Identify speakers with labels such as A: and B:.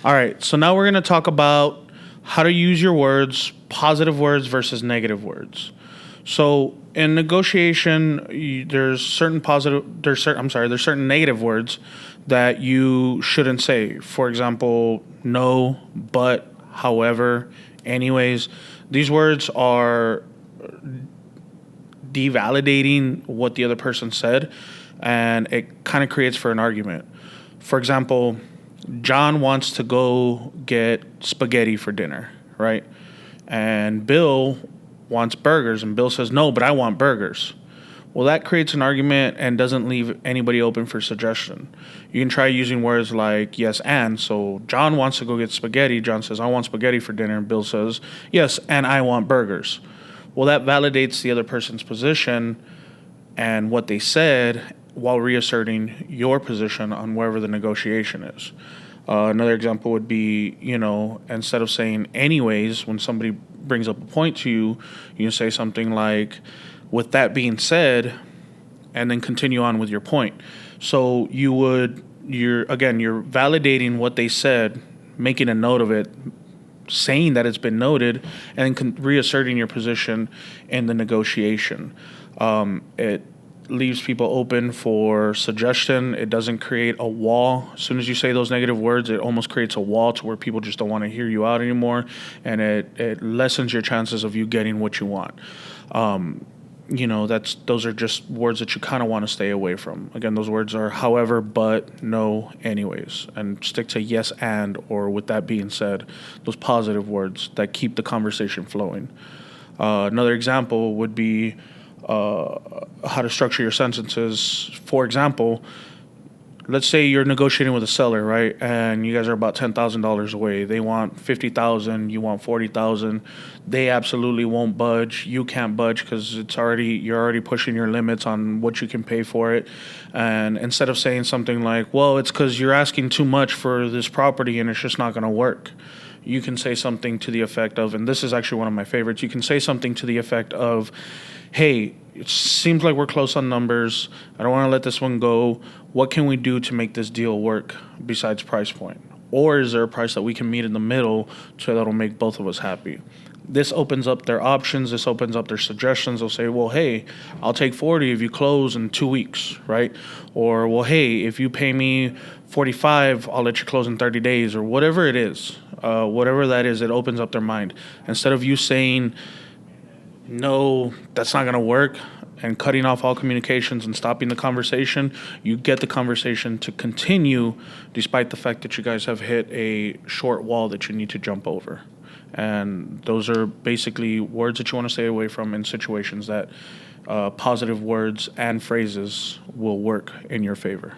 A: All right, so now we're going to talk about how to use your words, positive words versus negative words. So in negotiation, there's certain negative words that you shouldn't say. For example, no, but, however, anyways. These words are devalidating what the other person said, and it kind of creates for an argument. For example, John wants to go get spaghetti for dinner, right? And Bill wants burgers, and Bill says, no, but I want burgers. Well, that creates an argument and doesn't leave anybody open for suggestion. You can try using words like yes and. So John wants to go get spaghetti. John says, I want spaghetti for dinner. And Bill says, yes, and I want burgers. Well, that validates the other person's position and what they said while reasserting your position on wherever the negotiation is. Another example would be, instead of saying anyways, when somebody brings up a point to you, you can say something like, with that being said, and then continue on with your point. So you're validating what they said, making a note of it, saying that it's been noted, and then reasserting your position in the negotiation. It leaves people open for suggestion. It doesn't create a wall. As soon as you say those negative words, it almost creates a wall to where people just don't want to hear you out anymore, and it lessens your chances of you getting what you want. Those are just words that you kind of want to stay away from. Again, those words are however, but, no, anyways, and stick to yes and, or with that being said, those positive words that keep the conversation flowing. Another example would be how to structure your sentences. For example, let's say you're negotiating with a seller, right? And you guys are about $10,000 away. They want $50,000, you want $40,000. They absolutely won't budge. You can't budge because you're already pushing your limits on what you can pay for it. And instead of saying something like, well, it's because you're asking too much for this property and it's just not going to work, you can say something to the effect of, and this is actually one of my favorites, you can say something to the effect of, hey, it seems like we're close on numbers. I don't want to let this one go. What can we do to make this deal work besides price point? Or is there a price that we can meet in the middle so that'll make both of us happy? This opens up their options. This opens up their suggestions. They'll say, well, hey, I'll take 40 if you close in 2 weeks, right? Or, well, hey, if you pay me 45, I'll let you close in 30 days, or whatever it is. Whatever that is, it opens up their mind. Instead of you saying, no, that's not going to work, and cutting off all communications and stopping the conversation, you get the conversation to continue despite the fact that you guys have hit a short wall that you need to jump over. And those are basically words that you want to stay away from in situations that positive words and phrases will work in your favor.